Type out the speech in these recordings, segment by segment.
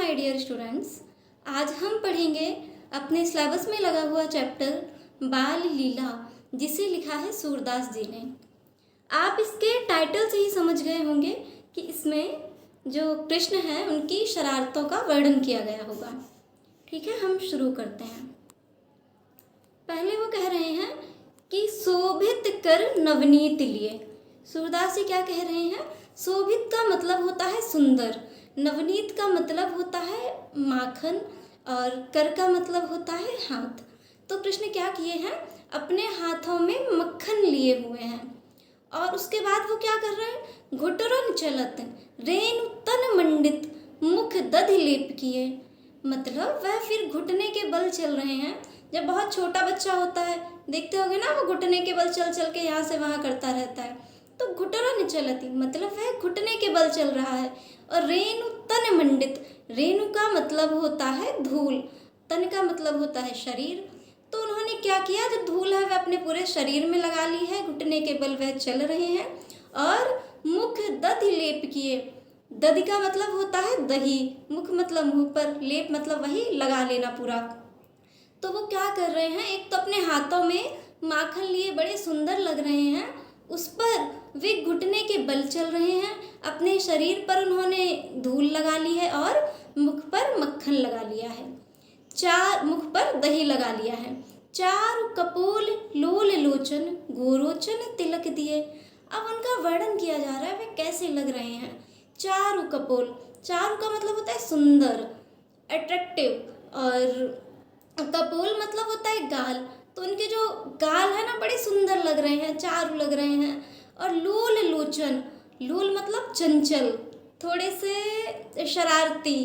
My dear students. आज हम पढ़ेंगे अपने सिलेबस में लगा हुआ चैप्टर बाल लीला, जिसे लिखा है सूरदास जी ने। आप इसके टाइटल से ही समझ गए होंगे कि इसमें जो कृष्ण हैं उनकी शरारतों का वर्णन किया गया होगा। ठीक है, हम शुरू करते हैं। पहले वो कह रहे हैं कि शोभित कर नवनीत लिए। सूरदास जी क्या कह रहे हैं? शोभित का मतलब होता है सुंदर, नवनीत का मतलब होता है माखन और कर का मतलब होता है हाथ। तो कृष्ण क्या किए हैं? अपने हाथों में मक्खन लिए हुए हैं और उसके बाद वो क्या कर रहे हैं? घुटरन चलत रेणु तन मंडित मुख दधि लेप किए। मतलब वह फिर घुटने के बल चल रहे हैं। जब बहुत छोटा बच्चा होता है, देखते होगे ना, वो घुटने के बल चल चल के यहाँ से वहाँ करता रहता है, तो घुटरन चलती मतलब वह घुटने के बल चल रहा है। और रेणु तन मंडित, रेणु का मतलब होता है धूल, तन का मतलब होता है शरीर। तो उन्होंने क्या किया? जो धूल है वह अपने पूरे शरीर में लगा ली है, घुटने के बल वह चल रहे हैं। और मुख दधि लेप किए, दधि का मतलब होता है दही, मुख मतलब मुंह पर, लेप मतलब वही लगा लेना पूरा। तो वो क्या कर रहे हैं? एक तो अपने हाथों में माखन लिए बड़े सुंदर लग रहे हैं, उस पर वे घुटने के बल चल रहे हैं, अपने शरीर पर उन्होंने धूल लगा ली है और मुख पर मक्खन लगा लिया है, मुख पर दही लगा लिया है। चारु कपोल लोल लोचन गोरोचन तिलक दिए। अब उनका वर्णन किया जा रहा है वे कैसे लग रहे हैं। चारु कपोल, चारु का मतलब होता है सुंदर, अट्रैक्टिव, और कपोल मतलब होता है गाल। तो उनके जो गाल है ना बड़े सुंदर लग रहे हैं, चारु लग रहे हैं। और लोल लोचन, लोल मतलब चंचल, थोड़े से शरारती,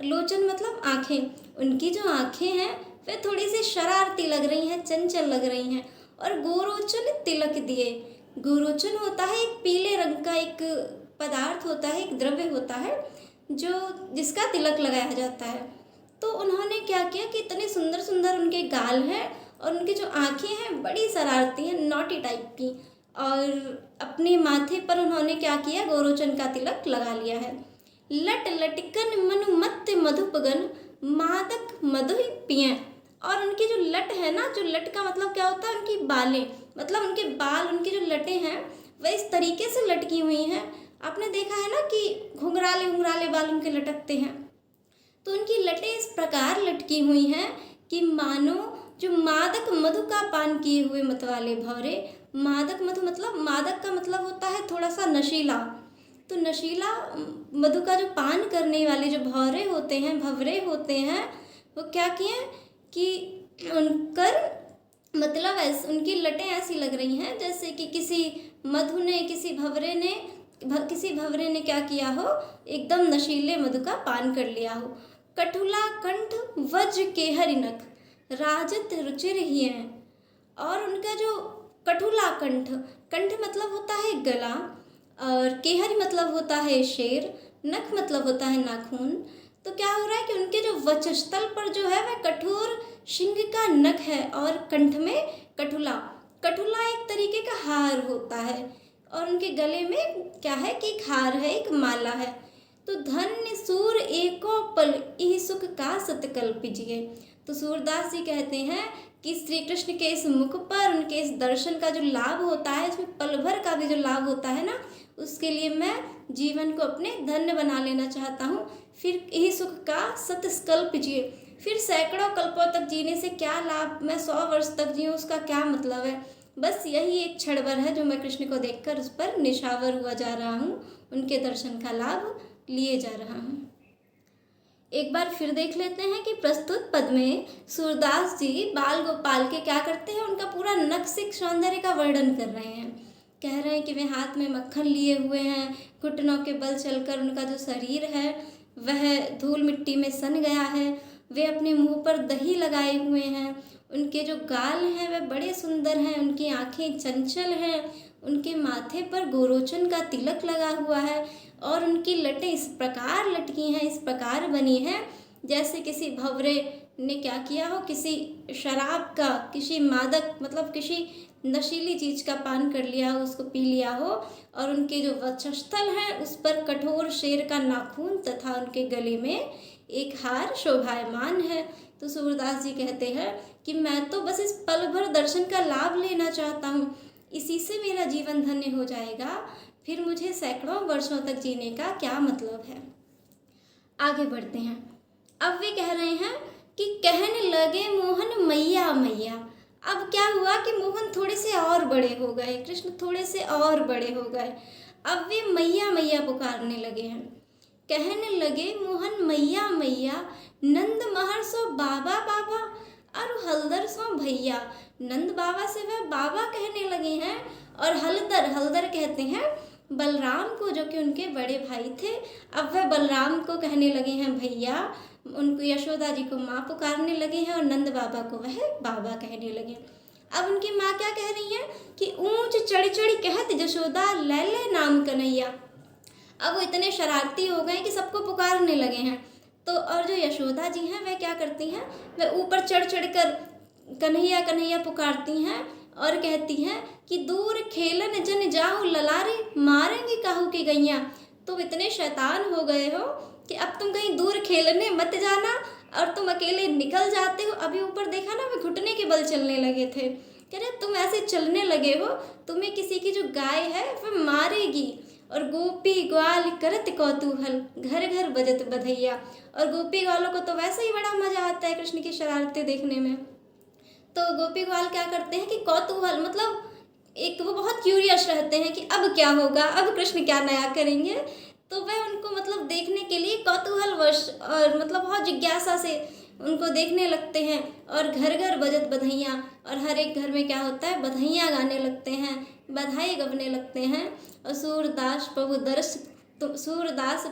लोचन मतलब आँखें, उनकी जो आँखें हैं वे थोड़ी सी शरारती लग रही हैं, चंचल लग रही हैं। और गोरोचन तिलक दिए, गोरोचन होता है एक पीले रंग का एक पदार्थ होता है, एक द्रव्य होता है जो जिसका तिलक लगाया जाता है। तो उन्होंने क्या किया कि इतने सुंदर सुंदर उनके गाल हैं और उनकी जो आँखें हैं बड़ी शरारती हैं, नॉटी टाइप की। और अपने माथे पर उन्होंने क्या किया? गोरोचन का तिलक लगा लिया है। लट लटकन मनु मत मधुपगन मादक मधु पिएं। और उनकी जो लट है ना, जो लट का मतलब क्या होता है? उनकी बालें, मतलब उनके बाल, उनकी जो लटें हैं वह इस तरीके से लटकी हुई हैं। आपने देखा है ना कि घुंघराले घुंघराले बाल उनके लटकते हैं। तो उनकी लटें इस प्रकार लटकी हुई हैं कि मानो जो मादक मधु का पान किए हुए मतवाले भौरे। मादक मधु मतलब, मादक का मतलब होता है थोड़ा सा नशीला। तो नशीला मधु का जो पान करने वाले जो भौरे होते हैं, भंवरे होते हैं, वो क्या किए कि उनकर मतलब ऐसे उनकी लटें ऐसी लग रही हैं जैसे कि किसी मधु ने, किसी भंवरे ने क्या किया हो? एकदम नशीले मधु का पान कर लिया हो। कठुला कंठ वज के हरिनख राजत रुचिर ही हैं। और उनका जो कठुला कंठ, कंठ मतलब होता है गला, और केहरी मतलब होता है शेर, नख मतलब होता है नाखून। तो क्या हो रहा है कि उनके जो वक्षस्थल पर जो है वह कठोर सिंह का नख है और कंठ में कठुला, कठुला एक तरीके का हार होता है। और उनके गले में क्या है कि एक हार है, एक माला है। तो धन्य सूर एको पल इह सुख का सतकल्प जिए। तो सूरदास जी कहते हैं कि श्री कृष्ण के इस मुख पर, उनके इस दर्शन का जो लाभ होता है, इसमें पल भर का भी जो लाभ होता है ना, उसके लिए मैं जीवन को अपने धन्य बना लेना चाहता हूँ। फिर यही सुख का सतकल्प जिए, फिर सैकड़ों कल्पों तक जीने से क्या लाभ? मैं 100 वर्ष तक जीऊँ, उसका क्या मतलब है? बस यही एक क्षण भर है जो मैं कृष्ण को देखकर उस पर निशावर हुआ जा रहा हूँ, उनके दर्शन का लाभ लिए जा रहा हूँ। एक बार फिर देख लेते हैं कि प्रस्तुत पद में सूरदास जी बाल गोपाल के क्या करते हैं? उनका पूरा नक्सिक सौंदर्य का वर्णन कर रहे हैं। कह रहे हैं कि वे हाथ में मक्खन लिए हुए हैं, घुटनों के बल चलकर उनका जो शरीर है वह धूल मिट्टी में सन गया है, वे अपने मुंह पर दही लगाए हुए हैं, उनके जो गाल हैं वह बड़े सुंदर हैं, उनकी आँखें चंचल हैं, उनके माथे पर गोरोचन का तिलक लगा हुआ है और उनकी लटें इस प्रकार लटकी हैं, इस प्रकार बनी हैं जैसे किसी भंवरे ने क्या किया हो, किसी शराब का, किसी मादक मतलब किसी नशीली चीज़ का पान कर लिया हो, उसको पी लिया हो, और उनके जो वक्षस्थल हैं उस पर कठोर शेर का नाखून तथा उनके गले में एक हार शोभायमान है। तो सूरदास जी कहते हैं कि मैं तो बस इस पल भर दर्शन का लाभ लेना चाहता हूँ, इसी से मेरा जीवन धन्य हो जाएगा, फिर मुझे सैकड़ों वर्षों तक जीने का क्या मतलब है। आगे बढ़ते हैं। अब वे कह रहे हैं कि कहने लगे मोहन मैया मैया। अब क्या हुआ कि मोहन थोड़े से और बड़े हो गए, कृष्ण थोड़े से और बड़े हो गए। अब वे मैया मैया पुकारने लगे हैं। कहने लगे मोहन मैया मैया, नंद महर सो बाबा बाबा, और हलदर सो भैया। नंद बाबा से वह बाबा कहने लगे हैं, और हलदर हलदर कहते हैं बलराम को, जो कि उनके बड़े भाई थे। अब वह बलराम को कहने लगे हैं भैया, उनको यशोदा जी को माँ पुकारने लगे हैं, और नंद बाबा को वह बाबा कहने लगे। अब उनकी माँ क्या कह रही है कि ऊंच चढ़ी चढ़ी कहत जशोदा, ले ले नाम कन्हैया। अब वो इतने शरारती हो गए कि सबको पुकारने लगे हैं। तो और जो यशोदा जी हैं वह क्या करती हैं, वह ऊपर चढ़ चढ़ कर कन्हैया कन्हैया पुकारती हैं और कहती हैं कि दूर खेलन जन जाओ ललारे, मारेंगे काहू की गैया। तुम इतने शैतान हो गए हो कि अब तुम कहीं दूर खेलने मत जाना, और तुम अकेले निकल जाते हो। अभी ऊपर देखा ना, वे घुटने के बल चलने लगे थे। कह रहे तुम ऐसे चलने लगे हो, तुम्हें किसी की जो गाय है वह मारेगी। और गोपी ग्वाल करत कौतूहल, घर घर बजत बधैया। और गोपी ग्वालों को तो वैसे ही बड़ा मजा आता है कृष्ण की शरारतें देखने में। तो गोपी ग्वाल क्या करते हैं कि कौतूहल मतलब एक वो बहुत क्यूरियस रहते हैं कि अब क्या होगा, अब कृष्ण क्या नया करेंगे। तो वह उनको मतलब देखने के लिए कौतूहलवश और मतलब बहुत जिज्ञासा से उनको देखने लगते हैं। और घर घर बजत बधैया, और हर एक घर में क्या होता है, बधैया गाने लगते हैं, बधाई गवने लगते हैं। और सूरदास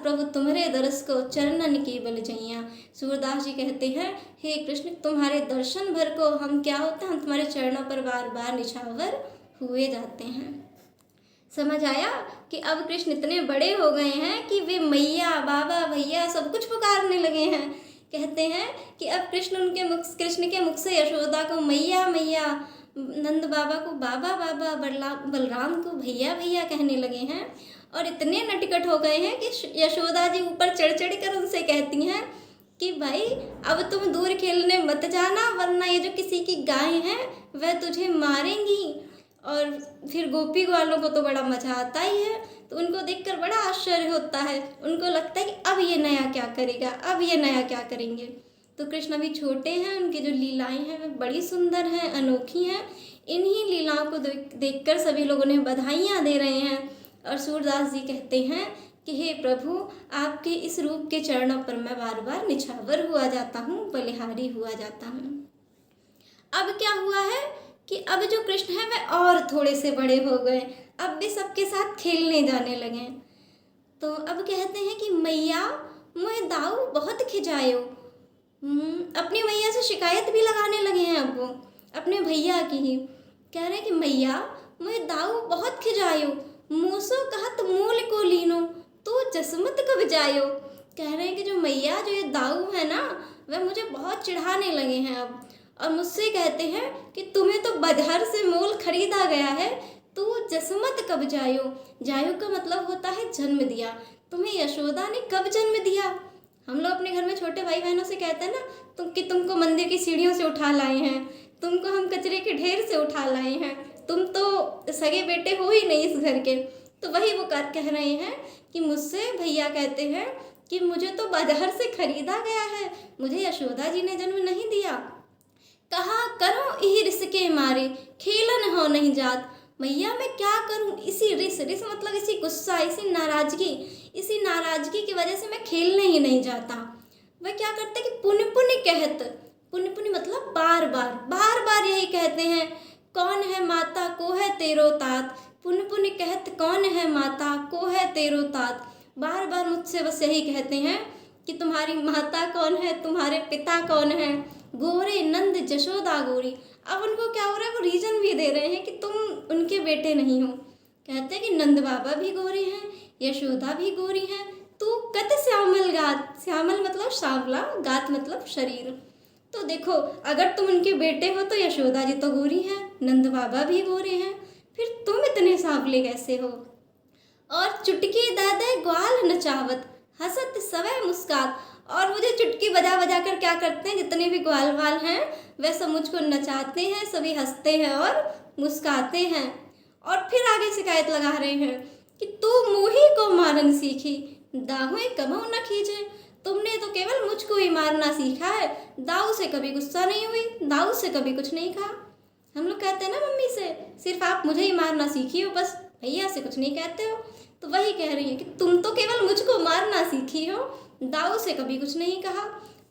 प्रभु तुम्हारे दरस को चरणन की बल जैया। सूरदास जी कहते हैं हे कृष्ण, तुम्हारे दर्शन भर को हम क्या होता है, हम तुम्हारे चरणों पर बार बार निछावर हुए जाते हैं। समझ आया कि अब कृष्ण इतने बड़े हो गए हैं कि वे मैया बाबा भैया सब कुछ पुकारने लगे हैं। कहते हैं कि अब कृष्ण के मुख से यशोदा को मैया मैया, नंद बाबा को बाबा बाबा, बलराम को भैया भैया कहने लगे हैं। और इतने नटखट हो गए हैं कि यशोदा जी ऊपर चढ़ चढ़ कर उनसे कहती हैं कि भाई अब तुम दूर खेलने मत जाना, वरना ये जो किसी की गाय हैं वह तुझे मारेंगी। और फिर गोपी ग्वालों को तो बड़ा मजा आता ही है, तो उनको देखकर बड़ा आश्चर्य होता है। उनको लगता है कि अब ये नया क्या करेगा, अब ये नया क्या करेंगे। तो कृष्ण अभी छोटे हैं, उनकी जो लीलाएं हैं वे बड़ी सुंदर हैं, अनोखी हैं। इन्हीं लीलाओं को देखकर सभी लोग उन्हें बधाइयाँ दे रहे हैं। और सूरदास जी कहते हैं कि हे प्रभु, आपके इस रूप के चरणों पर मैं बार बार निछावर हुआ जाता हूँ, बलिहारी हुआ जाता हूँ। अब क्या हुआ है कि अब जो कृष्ण है वह और थोड़े से बड़े हो गए, अब भी सबके साथ खेलने जाने लगे। तो अब कहते हैं कि मैया मोहे दाऊ बहुत खिजायो। अपनी मैया से शिकायत भी लगाने लगे हैं अब वो, अपने भैया की ही। कह रहे हैं कि मैया मोहे दाऊ बहुत खिजायो, मूसो कहत मूल को लीनो, तो जसमत कब जायो। कह रहे हैं कि जो मैया, जो ये दाऊ है ना, वह मुझे बहुत चिढ़ाने लगे हैं अब, और मुझसे कहते हैं कि तुम्हें तो बाजार से मोल खरीदा गया है, तू जसमत कब जायो। जायो का मतलब होता है जन्म दिया। तुम्हें यशोदा ने कब जन्म दिया। हम लोग अपने घर में छोटे भाई बहनों से कहते हैं ना तुमको मंदिर की सीढ़ियों से उठा लाए हैं, तुमको हम कचरे के ढेर से उठा लाए हैं, तुम तो सगे बेटे हो ही नहीं इस घर के। तो वही वो कह रहे हैं कि मुझसे भैया कहते हैं कि मुझे तो बाजार से खरीदा गया है, मुझे यशोदा जी ने जन्म नहीं दिया। कहा करो इही रिस के मारे, खेलन हो नहीं जात। मैया मैं क्या करूं, इसी रिस मतलब इसी गुस्सा, इसी नाराजगी की वजह से मैं खेलने ही नहीं जाता। वह क्या करते कि पुण्य पुण्य कहत, पुण्य पुण्य मतलब बार बार यही कहते हैं, कौन है माता को है तेरो तात। पुण्य पुण्य कहत कौन है माता को है तेरो तात। बार बार मुझसे बस यही कहते हैं कि तुम्हारी माता कौन है, तुम्हारे पिता कौन है। गोरे नंद जशोदा गोरी। अब उनको क्या हो रहा है, वो रीजन भी दे रहे हैं कि तुम उनके बेटे नहीं हो। कहते हैं कि नंद बाबा भी गोरे हैं, यशोदा भी गोरी है, तू कत श्यामल गात। श्यामल मतलब सांवला, गात मतलब शरीर। तो देखो, अगर तुम उनके बेटे हो तो यशोदा जी तो गोरी हैं, नंद बाबा भी गोरे हैं, फिर तुम इतने सांवले कैसे हो? और चुटकी दादे ग्वाल नचावत, हंसत सवै मुस्कात। और मुझे चुटकी बजा बजा कर क्या करते हैं, जितने भी ग्वाल वाल हैं वे सब मुझको नचाते हैं, सभी हंसते हैं और मुस्काते हैं। और फिर आगे शिकायत लगा रहे हैं कि तू मुही को मारन सीखी, दाहुए कमौ न खींचे। तुमने तो केवल मुझको ही मारना सीखा है, दाऊ से कभी गुस्सा नहीं हुई, दाऊ से कभी कुछ नहीं कहा। हम लोग कहते हैं ना मम्मी से, सिर्फ आप मुझे ही मारना सीखी हो, बस भैया से कुछ नहीं कहते हो। तो वही कह रही है कि तुम तो केवल मुझको मारना सीखी हो, दाऊ से कभी कुछ नहीं कहा।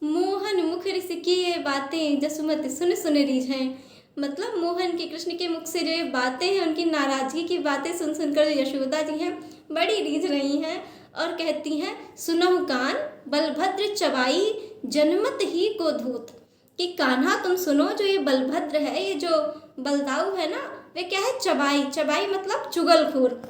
मोहन मुख ऋषि की ये बातें जसुमती सुन सुन रीझें। मतलब मोहन के, कृष्ण के मुख से जो ये बातें हैं, उनकी नाराजगी की बातें सुन सुनकर जो यशोदा जी हैं बड़ी रीझ रही हैं और कहती हैं, सुनहु कान बलभद्र चबाई जनमत ही को धूत। कि कान्हा तुम सुनो, जो ये बलभद्र है, ये जो बलदाऊ है ना, वे क्या है, चबाई। चबाई मतलब चुगलखोर,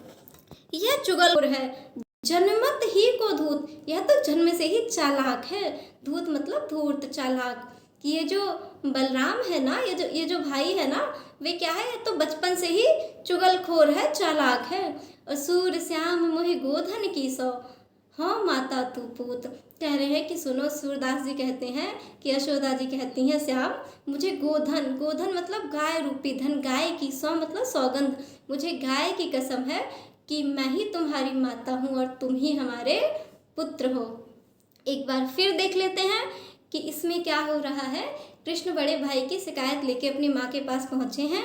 यह चुगलखोर है। जन्मत ही को धूत, यह तो जन्म से ही चालाक है। धूत मतलब धूर्त, चालाक। कि ये जो बलराम है ना, ये जो भाई है ना, वे क्या है, ये तो बचपन से ही चुगलखोर है, चालाक है। असुर श्याम मोहि गोधन की सौ, हाँ माता तू पूत। कह रहे हैं कि सुनो, सूरदास जी कहते हैं कि यशोदा जी कहती हैं, श्याम मुझे गोधन, गोधन मतलब गाय रूपी धन, गाय की, सौ मतलब सौगंध, मुझे गाय की कसम है कि मैं ही तुम्हारी माता हूँ और तुम ही हमारे पुत्र हो। एक बार फिर देख लेते हैं कि इसमें क्या हो रहा है। कृष्ण बड़े भाई की शिकायत लेके अपनी माँ के पास पहुँचे हैं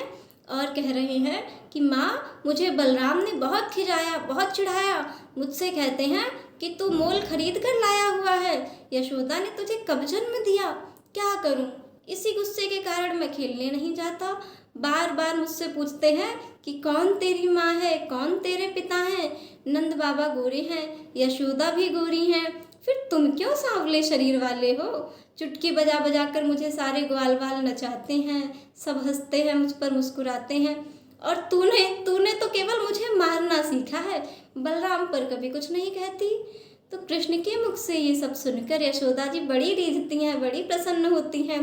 और कह रहे हैं कि माँ, मुझे बलराम ने बहुत खिजाया, बहुत चिढ़ाया। मुझसे कहते हैं कि तू मोल खरीद कर लाया हुआ है, यशोदा ने तुझे कब जन्म दिया, क्या करूँ? इसी गुस्से के कारण मैं खेलने नहीं जाता। बार बार मुझसे पूछते हैं कि कौन तेरी माँ है, कौन तेरे पिता हैं। नंद बाबा गोरे हैं, यशोदा भी गोरी हैं, फिर तुम क्यों सांवले शरीर वाले हो? चुटकी बजा बजा कर मुझे सारे ग्वाल वाल नचाते हैं, सब हंसते हैं, मुझ पर मुस्कुराते हैं। और तूने तूने तो केवल मुझे मारना सीखा है, बलराम पर कभी कुछ नहीं कहती। तो कृष्ण के मुख से ये सब सुनकर यशोदा जी बड़ी रीझती हैं, बड़ी प्रसन्न होती हैं।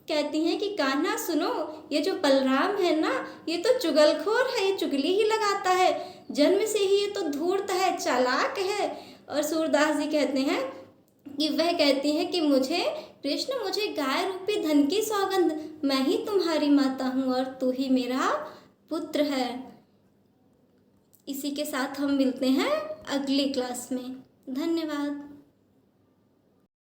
कहती हैं कि कान्हा सुनो, ये जो बलराम है ना, ये तो चुगलखोर है, ये चुगली ही लगाता है, जन्म से ही ये तो धूर्त है, चालाक है। और सूरदास जी कहते हैं कि वह कहती है कि मुझे कृष्ण, मुझे गाय रूपी धन की सौगंध, मैं ही तुम्हारी माता हूँ और तू ही मेरा पुत्र है। इसी के साथ हम मिलते हैं अगली क्लास में। धन्यवाद।